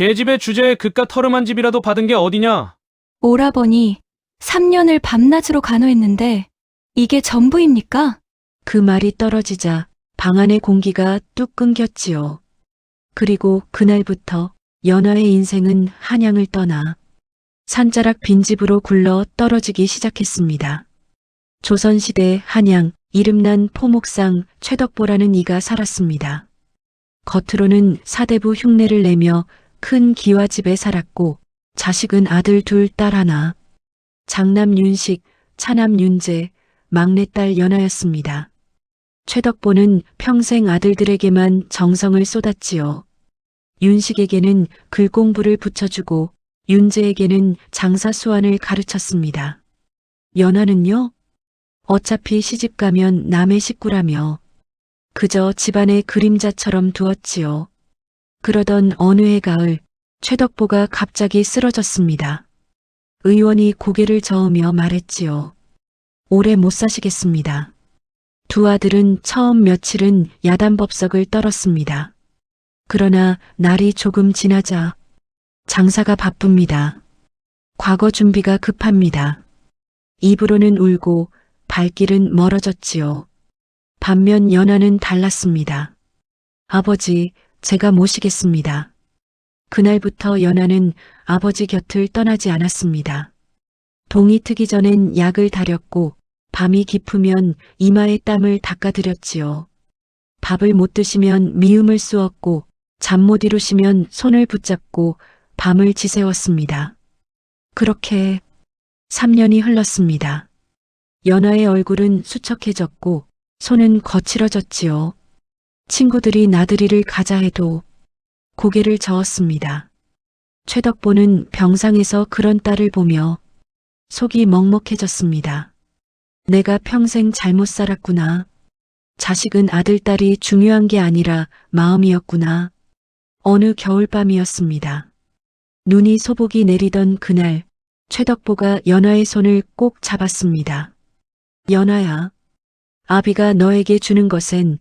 계집의 주제에 그깟 허름한 집이라도 받은 게 어디냐? 오라버니, 3년을 밤낮으로 간호했는데 이게 전부입니까? 그 말이 떨어지자 방 안의 공기가 뚝 끊겼지요. 그리고 그날부터 연화의 인생은 한양을 떠나 산자락 빈집으로 굴러 떨어지기 시작했습니다. 조선시대 한양 이름난 포목상 최덕보라는 이가 살았습니다. 겉으로는 사대부 흉내를 내며 큰 기와집에 살았고 자식은 아들 둘, 딸 하나. 장남 윤식, 차남 윤재, 막내딸 연하였습니다. 최덕보는 평생 아들들에게만 정성을 쏟았지요. 윤식에게는 글 공부를 붙여주고 윤재에게는 장사 수완을 가르쳤습니다. 연하는요? 어차피 시집가면 남의 식구라며 그저 집안의 그림자처럼 두었지요. 그러던 어느 해 가을 최덕보가 갑자기 쓰러졌습니다. 의원이 고개를 저으며 말했지요. 오래 못 사시겠습니다. 두 아들은 처음 며칠은 야단법석을 떨었습니다. 그러나 날이 조금 지나자 장사가 바쁩니다. 과거 준비가 급합니다. 입으로는 울고 발길은 멀어졌지요. 반면 연하는 달랐습니다. 아버지, 제가 모시겠습니다. 그날부터 연하는 아버지 곁을 떠나지 않았습니다. 동이 트기 전엔 약을 다렸고 밤이 깊으면 이마에 땀을 닦아드렸지요. 밥을 못 드시면 미움을 쑤었고 잠 못 이루시면 손을 붙잡고 밤을 지새웠습니다. 그렇게 3년이 흘렀습니다. 연하의 얼굴은 수척해졌고 손은 거칠어졌지요. 친구들이 나들이를 가자 해도 고개를 저었습니다. 최덕보는 병상에서 그런 딸을 보며 속이 먹먹해졌습니다. 내가 평생 잘못 살았구나. 자식은 아들, 딸이 중요한 게 아니라 마음이었구나. 어느 겨울밤이었습니다. 눈이 소복이 내리던 그날, 최덕보가 연하의 손을 꼭 잡았습니다. 연하야, 아비가 너에게 주는 것엔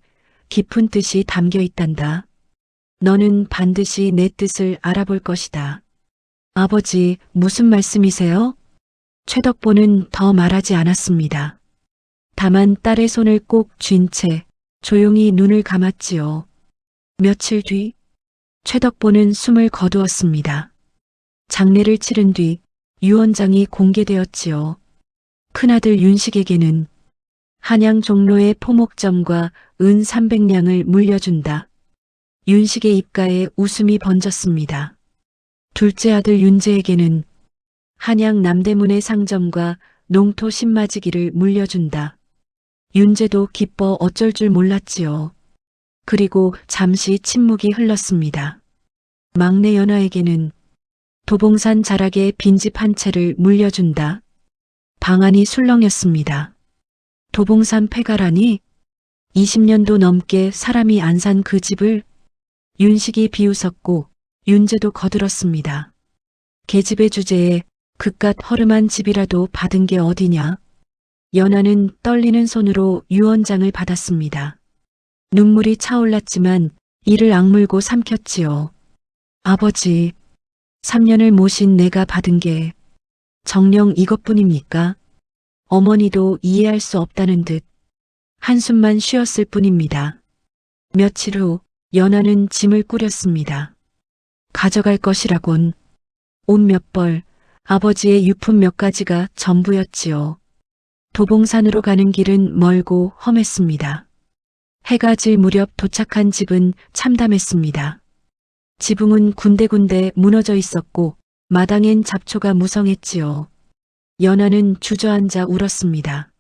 깊은 뜻이 담겨 있단다. 너는 반드시 내 뜻을 알아볼 것이다. 아버지, 무슨 말씀이세요? 최덕보는 더 말하지 않았습니다. 다만 딸의 손을 꼭 쥔 채 조용히 눈을 감았지요. 며칠 뒤 최덕보는 숨을 거두었습니다. 장례를 치른 뒤 유언장이 공개되었지요. 큰아들 윤식에게는 한양 종로의 포목점과 은 300냥을 물려준다. 윤식의 입가에 웃음이 번졌습니다. 둘째 아들 윤재에게는 한양 남대문의 상점과 농토 10마지기를 물려준다. 윤재도 기뻐 어쩔 줄 몰랐지요. 그리고 잠시 침묵이 흘렀습니다. 막내 연하에게는 도봉산 자락의 빈집 한 채를 물려준다. 방안이 술렁였습니다. 도봉산 폐가라니? 20년도 넘게 사람이 안 산 그 집을? 윤식이 비웃었고 윤재도 거들었습니다. 계집의 주제에 그깟 허름한 집이라도 받은 게 어디냐? 연하는 떨리는 손으로 유언장을 받았습니다. 눈물이 차올랐지만 이를 악물고 삼켰지요. 아버지, 3년을 모신 내가 받은 게 정녕 이것뿐입니까? 어머니도 이해할 수 없다는 듯 한숨만 쉬었을 뿐입니다. 며칠 후 연하는 짐을 꾸렸습니다. 가져갈 것이라곤 옷 몇 벌, 아버지의 유품 몇 가지가 전부였지요. 도봉산으로 가는 길은 멀고 험했습니다. 해가 질 무렵 도착한 집은 참담했습니다. 지붕은 군데군데 무너져 있었고 마당엔 잡초가 무성했지요. 연하는 주저앉아 울었습니다.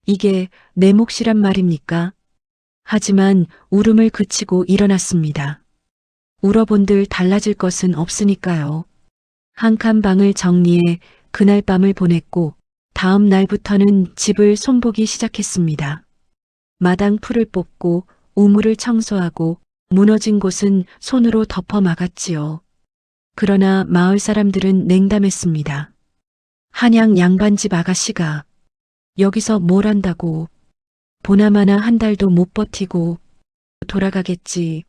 이게 내 몫이란 말입니까? 하지만 울음을 그치고 일어났습니다. 울어본들 달라질 것은 없으니까요. 한 칸 방을 정리해 그날 밤을 보냈고 다음 날부터는 집을 손보기 시작했습니다. 마당 풀을 뽑고 우물을 청소하고 무너진 곳은 손으로 덮어 막았지요. 그러나 마을 사람들은 냉담했습니다. 한양 양반집 아가씨가 여기서 뭘 한다고. 보나마나 한 달도 못 버티고 돌아가겠지.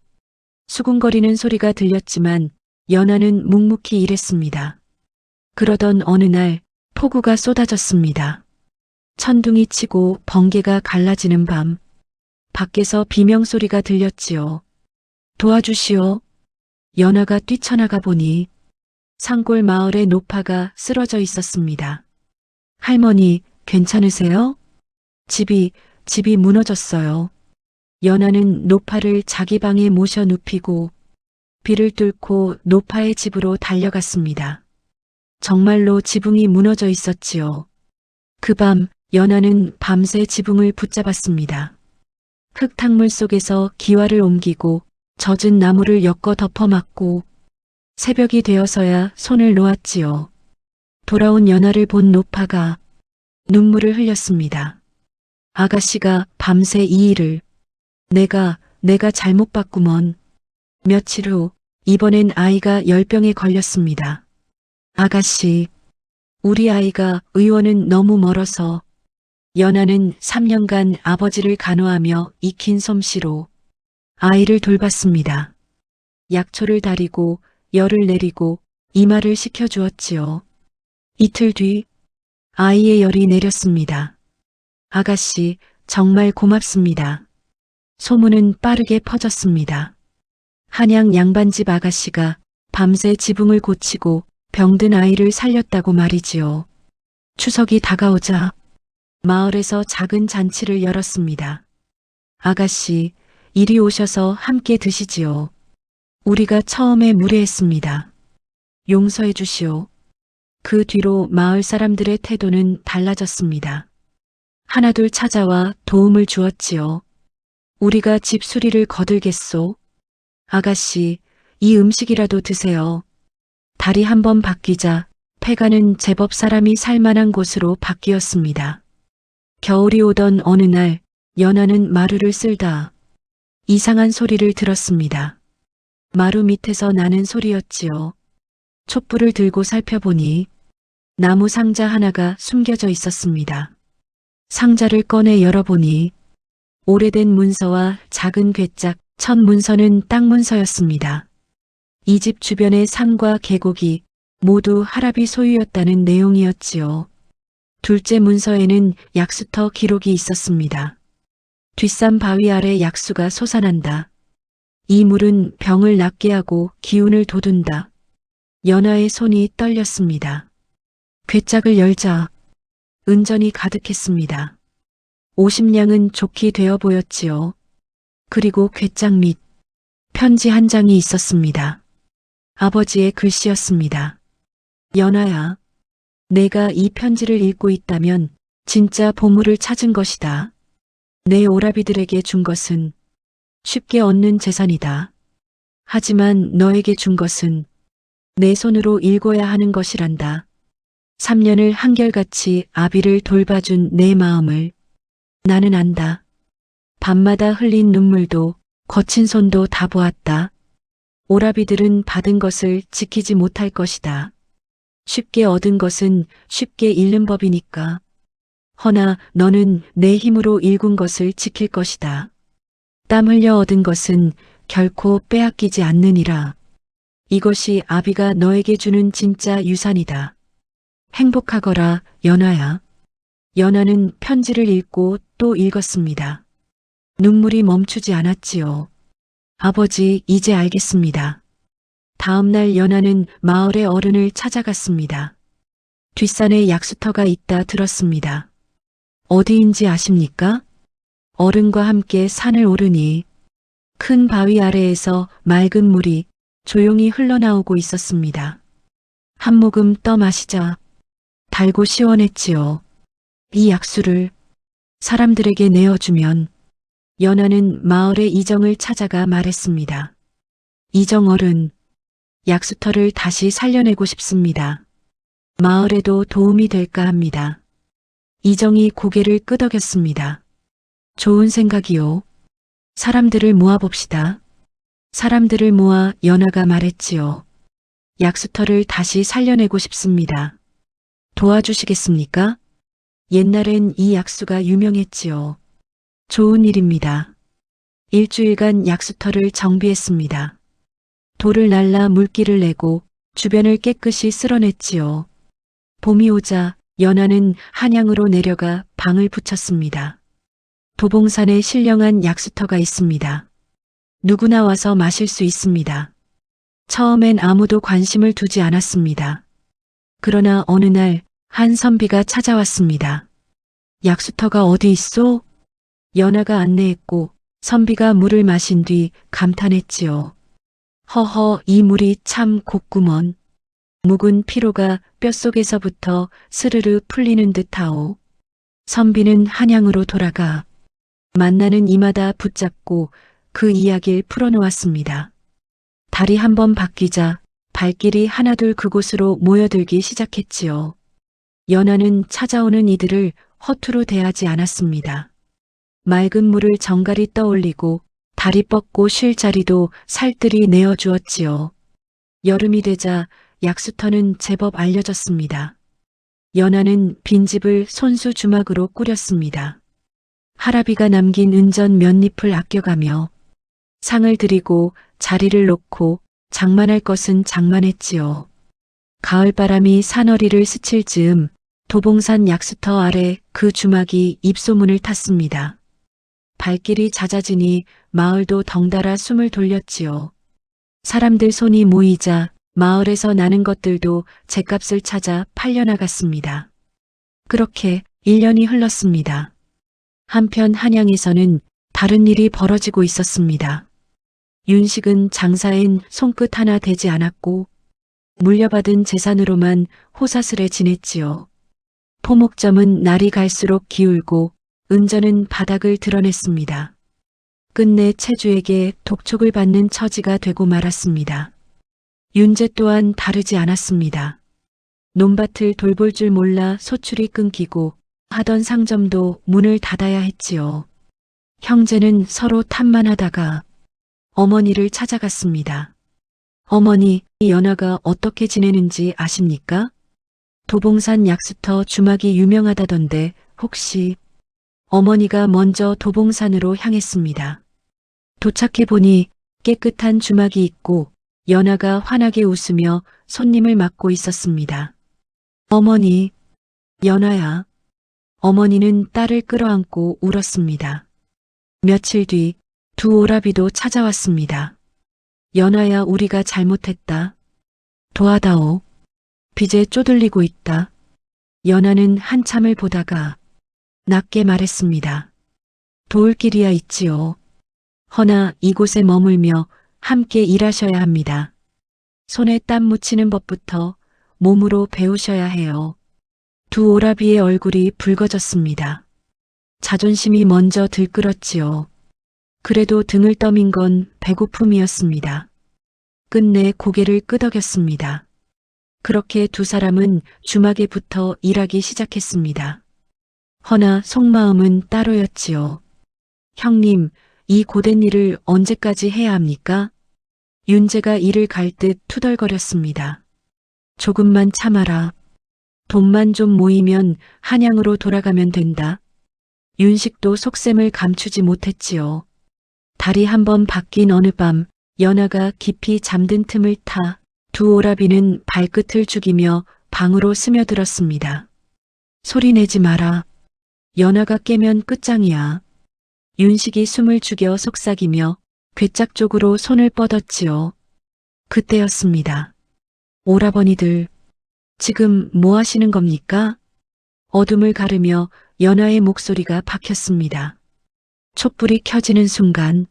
수군거리는 소리가 들렸지만 연하는 묵묵히 일했습니다. 그러던 어느 날 폭우가 쏟아졌습니다. 천둥이 치고 번개가 갈라지는 밤, 밖에서 비명소리가 들렸지요. 도와주시오. 연하가 뛰쳐나가 보니 산골 마을의 노파가 쓰러져 있었습니다. 할머니, 괜찮으세요? 집이 무너졌어요. 연하는 노파를 자기 방에 모셔 눕히고 비를 뚫고 노파의 집으로 달려갔습니다. 정말로 지붕이 무너져 있었지요. 그 밤 연하는 밤새 지붕을 붙잡았습니다. 흙탕물 속에서 기와를 옮기고 젖은 나무를 엮어 덮어막고 새벽이 되어서야 손을 놓았지요. 돌아온 연하를 본 노파가 눈물을 흘렸습니다. 아가씨가 밤새 이 일을 내가 잘못 봤구먼. 며칠 후 이번엔 아이가 열병에 걸렸습니다. 아가씨, 우리 아이가 의원은 너무 멀어서 연하는 3년간 아버지를 간호하며 익힌 솜씨로 아이를 돌봤습니다. 약초를 다리고 열을 내리고 이마를 식혀주었지요. 이틀 뒤 아이의 열이 내렸습니다. 아가씨, 정말 고맙습니다. 소문은 빠르게 퍼졌습니다. 한양 양반집 아가씨가 밤새 지붕을 고치고 병든 아이를 살렸다고 말이지요. 추석이 다가오자 마을에서 작은 잔치를 열었습니다. 아가씨, 이리 오셔서 함께 드시지요. 우리가 처음에 무례했습니다. 용서해 주시오. 그 뒤로 마을 사람들의 태도는 달라졌습니다. 하나둘 찾아와 도움을 주었지요. 우리가 집 수리를 거들겠소. 아가씨, 이 음식이라도 드세요. 달이 한번 바뀌자 폐가는 제법 사람이 살만한 곳으로 바뀌었습니다. 겨울이 오던 어느 날 연하는 마루를 쓸다 이상한 소리를 들었습니다. 마루 밑에서 나는 소리였지요. 촛불을 들고 살펴보니 나무 상자 하나가 숨겨져 있었습니다. 상자를 꺼내 열어보니 오래된 문서와 작은 괴짝, 첫 문서는 땅 문서였습니다. 이 집 주변의 산과 계곡이 모두 할아비 소유였다는 내용이었지요. 둘째 문서에는 약수터 기록이 있었습니다. 뒷산 바위 아래 약수가 솟아난다. 이 물은 병을 낫게 하고 기운을 돋운다. 연하의 손이 떨렸습니다. 괴짝을 열자 은전이 가득했습니다. 50냥은 좋게 되어 보였지요. 그리고 괴짝 밑 편지 한 장이 있었습니다. 아버지의 글씨였습니다. 연하야, 내가 이 편지를 읽고 있다면 진짜 보물을 찾은 것이다. 내 오라비들에게 준 것은 쉽게 얻는 재산이다. 하지만 너에게 준 것은 내 손으로 읽어야 하는 것이란다. 3년을 한결같이 아비를 돌봐준 내 마음을 나는 안다. 밤마다 흘린 눈물도 거친 손도 다 보았다. 오라비들은 받은 것을 지키지 못할 것이다. 쉽게 얻은 것은 쉽게 잃는 법이니까. 허나 너는 내 힘으로 일군 것을 지킬 것이다. 땀 흘려 얻은 것은 결코 빼앗기지 않느니라. 이것이 아비가 너에게 주는 진짜 유산이다. 행복하거라, 연하야. 연하는 편지를 읽고 또 읽었습니다. 눈물이 멈추지 않았지요. 아버지, 이제 알겠습니다. 다음 날 연하는 마을의 어른을 찾아갔습니다. 뒷산에 약수터가 있다 들었습니다. 어디인지 아십니까? 어른과 함께 산을 오르니 큰 바위 아래에서 맑은 물이 조용히 흘러나오고 있었습니다. 한 모금 떠 마시자 달고 시원했지요. 이 약수를 사람들에게 내어주면 연하는 마을의 이정을 찾아가 말했습니다. 이정 어른, 약수터를 다시 살려내고 싶습니다. 마을에도 도움이 될까 합니다. 이정이 고개를 끄덕였습니다. 좋은 생각이요. 사람들을 모아봅시다. 사람들을 모아 연하가 말했지요. 약수터를 다시 살려내고 싶습니다. 도와주시겠습니까? 옛날엔 이 약수가 유명했지요. 좋은 일입니다. 일주일간 약수터를 정비했습니다. 돌을 날라 물기를 내고 주변을 깨끗이 쓸어냈지요. 봄이 오자 연하는 한양으로 내려가 방을 붙였습니다. 도봉산에 신령한 약수터가 있습니다. 누구나 와서 마실 수 있습니다. 처음엔 아무도 관심을 두지 않았습니다. 그러나 어느 날 한 선비가 찾아왔습니다. 약수터가 어디 있소? 연하가 안내했고 선비가 물을 마신 뒤 감탄했지요. 허허, 이 물이 참 곱구먼. 묵은 피로가 뼛속에서부터 스르르 풀리는 듯하오. 선비는 한양으로 돌아가 만나는 이마다 붙잡고 그 이야기를 풀어놓았습니다. 달이 한번 바뀌자 발길이 하나둘 그곳으로 모여들기 시작했지요. 연하는 찾아오는 이들을 허투루 대하지 않았습니다. 맑은 물을 정갈이 떠올리고 다리 뻗고 쉴 자리도 살뜰히 내어주었지요. 여름이 되자 약수터는 제법 알려졌습니다. 연하는 빈집을 손수 주막으로 꾸렸습니다. 할아비가 남긴 은전 몇 잎을 아껴가며 상을 드리고 자리를 놓고 장만할 것은 장만했지요. 가을바람이 산허리를 스칠 즈음 도봉산 약수터 아래 그 주막이 입소문을 탔습니다. 발길이 잦아지니 마을도 덩달아 숨을 돌렸지요. 사람들 손이 모이자 마을에서 나는 것들도 죗값을 찾아 팔려나갔습니다. 그렇게 1년이 흘렀습니다. 한편 한양에서는 다른 일이 벌어지고 있었습니다. 윤식은 장사엔 손끝 하나 대지 않았고 물려받은 재산으로만 호사스레 지냈지요. 포목점은 날이 갈수록 기울고 은전은 바닥을 드러냈습니다. 끝내 채주에게 독촉을 받는 처지가 되고 말았습니다. 윤재 또한 다르지 않았습니다. 논밭을 돌볼 줄 몰라 소출이 끊기고 하던 상점도 문을 닫아야 했지요. 형제는 서로 탓만하다가 어머니를 찾아갔습니다. 어머니, 연하가 어떻게 지내는지 아십니까? 도봉산 약수터 주막이 유명하다던데 혹시... 어머니가 먼저 도봉산으로 향했습니다. 도착해보니 깨끗한 주막이 있고 연하가 환하게 웃으며 손님을 맞고 있었습니다. 어머니, 연하야. 어머니는 딸을 끌어안고 울었습니다. 며칠 뒤 두 오라비도 찾아왔습니다. 연하야, 우리가 잘못했다. 도와다오. 빚에 쪼들리고 있다. 연하는 한참을 보다가 낮게 말했습니다. 도울 길이야 있지요. 허나 이곳에 머물며 함께 일하셔야 합니다. 손에 땀 묻히는 법부터 몸으로 배우셔야 해요. 두 오라비의 얼굴이 붉어졌습니다. 자존심이 먼저 들끓었지요. 그래도 등을 떠민 건 배고픔이었습니다. 끝내 고개를 끄덕였습니다. 그렇게 두 사람은 주막에 붙어 일하기 시작했습니다. 허나 속마음은 따로였지요. 형님, 이 고된 일을 언제까지 해야 합니까? 윤재가 이를 갈 듯 투덜거렸습니다. 조금만 참아라. 돈만 좀 모이면 한양으로 돌아가면 된다. 윤식도 속셈을 감추지 못했지요. 달이 한번 바뀐 어느 밤 연하가 깊이 잠든 틈을 타 두 오라비는 발끝을 죽이며 방으로 스며들었습니다. 소리내지 마라. 연하가 깨면 끝장이야. 윤식이 숨을 죽여 속삭이며 괴짝 쪽으로 손을 뻗었지요. 그때였습니다. 오라버니들, 지금 뭐 하시는 겁니까? 어둠을 가르며 연하의 목소리가 박혔습니다. 촛불이 켜지는 순간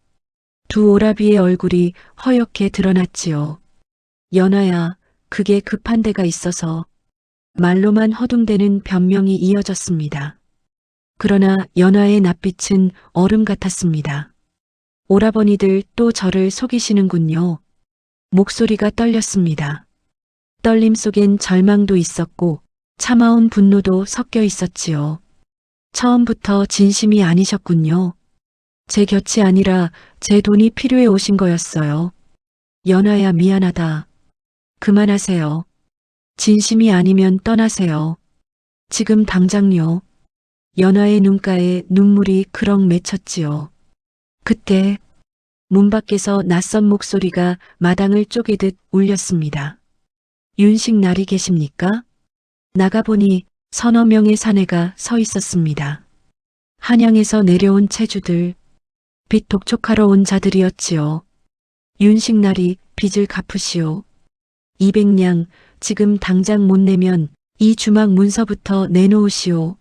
두 오라비의 얼굴이 허옇게 드러났지요. 연하야, 그게 급한 데가 있어서. 말로만 허둥대는 변명이 이어졌습니다. 그러나 연하의 낯빛은 얼음 같았습니다. 오라버니들 또 저를 속이시는군요. 목소리가 떨렸습니다. 떨림 속엔 절망도 있었고 참아온 분노도 섞여 있었지요. 처음부터 진심이 아니셨군요. 제 곁이 아니라 제 돈이 필요해 오신 거였어요. 연하야, 미안하다. 그만하세요. 진심이 아니면 떠나세요. 지금 당장요. 연하의 눈가에 눈물이 그럭 맺혔지요. 그때 문 밖에서 낯선 목소리가 마당을 쪼개듯 울렸습니다. 윤식 날이 계십니까? 나가보니 서너 명의 사내가 서 있었습니다. 한양에서 내려온 체주들, 빚 독촉하러 온 자들이었지요. 윤식 날이 빚을 갚으시오. 200냥 지금 당장 못 내면 이 주막 문서부터 내놓으시오.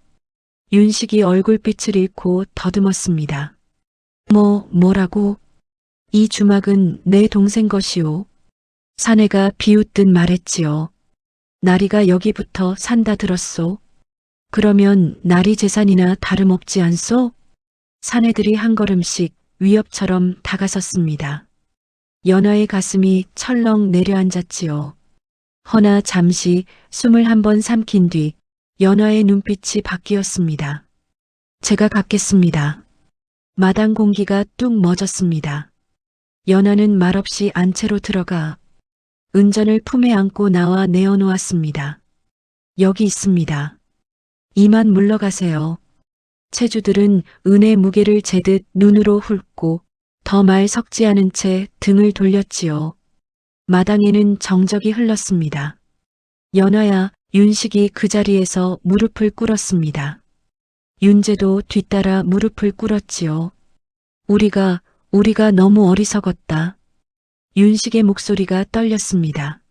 윤식이 얼굴빛을 잃고 더듬었습니다. 뭐라고? 이 주막은 내 동생 것이오. 사내가 비웃듯 말했지요. 나리가 여기부터 산다 들었소. 그러면 나리 재산이나 다름없지 않소? 사내들이 한 걸음씩 위협처럼 다가섰습니다. 연하의 가슴이 철렁 내려앉았지요. 허나 잠시 숨을 한번 삼킨 뒤 연하의 눈빛이 바뀌었습니다. 제가 갚겠습니다. 마당 공기가 뚝 멎었습니다. 연하는 말없이 안채로 들어가 은전을 품에 안고 나와 내어놓았습니다. 여기 있습니다. 이만 물러가세요. 체주들은 은의 무게를 재듯 눈으로 훑고 더 말 섞지 않은 채 등을 돌렸지요. 마당에는 정적이 흘렀습니다. 연하야, 윤식이 그 자리에서 무릎을 꿇었습니다. 윤재도 뒤따라 무릎을 꿇었지요. 우리가 너무 어리석었다. 윤식의 목소리가 떨렸습니다.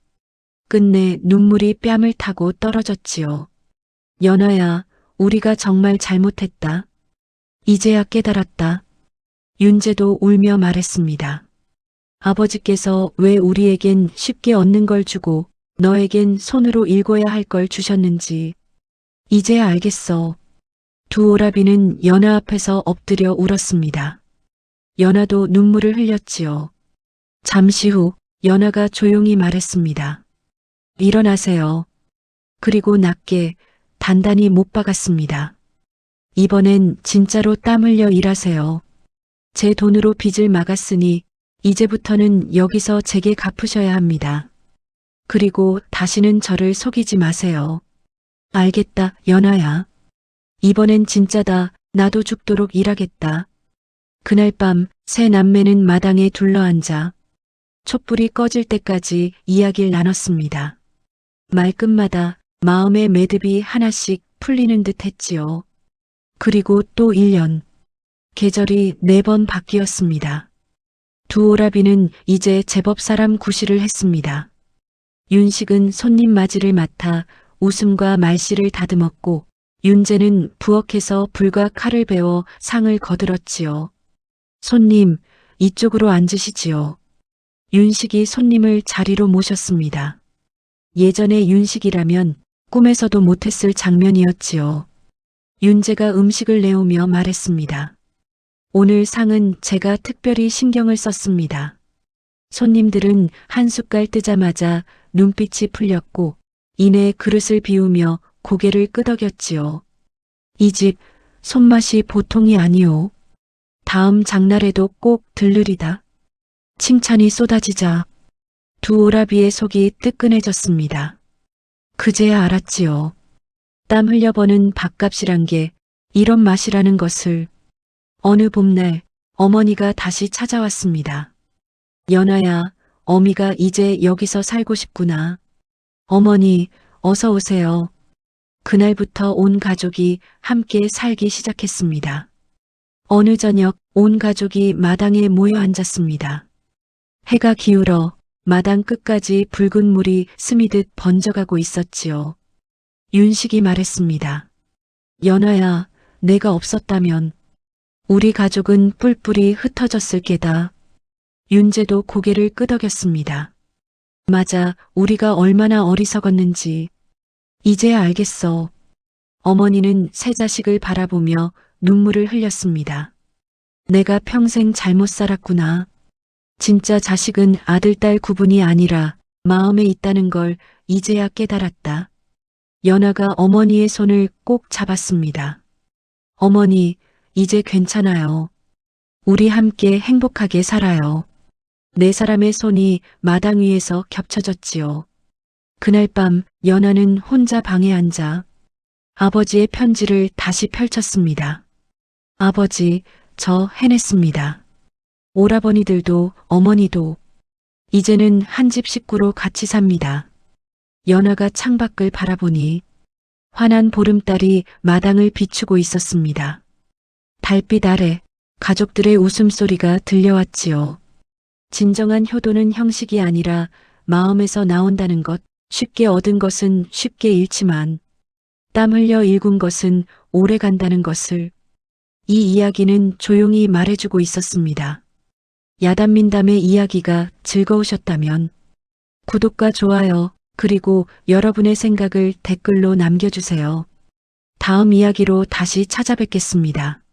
끝내 눈물이 뺨을 타고 떨어졌지요. 연하야, 우리가 정말 잘못했다. 이제야 깨달았다. 윤재도 울며 말했습니다. 아버지께서 왜 우리에겐 쉽게 얻는 걸 주고 너에겐 손으로 읽어야 할 걸 주셨는지 이제야 알겠어. 두 오라비는 연하 앞에서 엎드려 울었습니다. 연하도 눈물을 흘렸지요. 잠시 후 연하가 조용히 말했습니다. 일어나세요. 그리고 낮게 단단히 못 박았습니다. 이번엔 진짜로 땀 흘려 일하세요. 제 돈으로 빚을 막았으니 이제부터는 여기서 제게 갚으셔야 합니다. 그리고 다시는 저를 속이지 마세요. 알겠다, 연하야. 이번엔 진짜다. 나도 죽도록 일하겠다. 그날 밤 세 남매는 마당에 둘러앉아 촛불이 꺼질 때까지 이야기를 나눴습니다. 말끝마다 마음의 매듭이 하나씩 풀리는 듯 했지요. 그리고 또 1년. 계절이 4번 바뀌었습니다. 두 오라비는 이제 제법 사람 구실을 했습니다. 윤식은 손님 맞이를 맡아 웃음과 말씨를 다듬었고 윤재는 부엌에서 불과 칼을 베어 상을 거들었지요. 손님, 이쪽으로 앉으시지요. 윤식이 손님을 자리로 모셨습니다. 예전의 윤식이라면 꿈에서도 못했을 장면이었지요. 윤재가 음식을 내오며 말했습니다. 오늘 상은 제가 특별히 신경을 썼습니다. 손님들은 한 숟갈 뜨자마자 눈빛이 풀렸고 이내 그릇을 비우며 고개를 끄덕였지요. 이 집 손맛이 보통이 아니오. 다음 장날에도 꼭 들르리다. 칭찬이 쏟아지자 두 오라비의 속이 뜨끈해졌습니다. 그제야 알았지요. 땀 흘려버는 밥값이란 게 이런 맛이라는 것을. 어느 봄날 어머니가 다시 찾아왔습니다. 연하야, 어미가 이제 여기서 살고 싶구나. 어머니, 어서 오세요. 그날부터 온 가족이 함께 살기 시작했습니다. 어느 저녁 온 가족이 마당에 모여 앉았습니다. 해가 기울어 마당 끝까지 붉은 물이 스미듯 번져가고 있었지요. 윤식이 말했습니다. 연하야, 내가 없었다면 우리 가족은 뿔뿔이 흩어졌을 게다. 윤재도 고개를 끄덕였습니다. 맞아, 우리가 얼마나 어리석었는지 이제야 알겠어. 어머니는 새 자식을 바라보며 눈물을 흘렸습니다. 내가 평생 잘못 살았구나. 진짜 자식은 아들, 딸 구분이 아니라 마음에 있다는 걸 이제야 깨달았다. 연하가 어머니의 손을 꼭 잡았습니다. 어머니, 이제 괜찮아요. 우리 함께 행복하게 살아요. 네 사람의 손이 마당 위에서 겹쳐졌지요. 그날 밤 연하는 혼자 방에 앉아 아버지의 편지를 다시 펼쳤습니다. 아버지, 저 해냈습니다. 오라버니들도 어머니도 이제는 한 집 식구로 같이 삽니다. 연하가 창밖을 바라보니 환한 보름달이 마당을 비추고 있었습니다. 달빛 아래 가족들의 웃음소리가 들려왔지요. 진정한 효도는 형식이 아니라 마음에서 나온다는 것, 쉽게 얻은 것은 쉽게 잃지만 땀 흘려 일군 것은 오래 간다는 것을 이 이야기는 조용히 말해주고 있었습니다. 야단민담의 이야기가 즐거우셨다면 구독과 좋아요, 그리고 여러분의 생각을 댓글로 남겨주세요. 다음 이야기로 다시 찾아뵙겠습니다.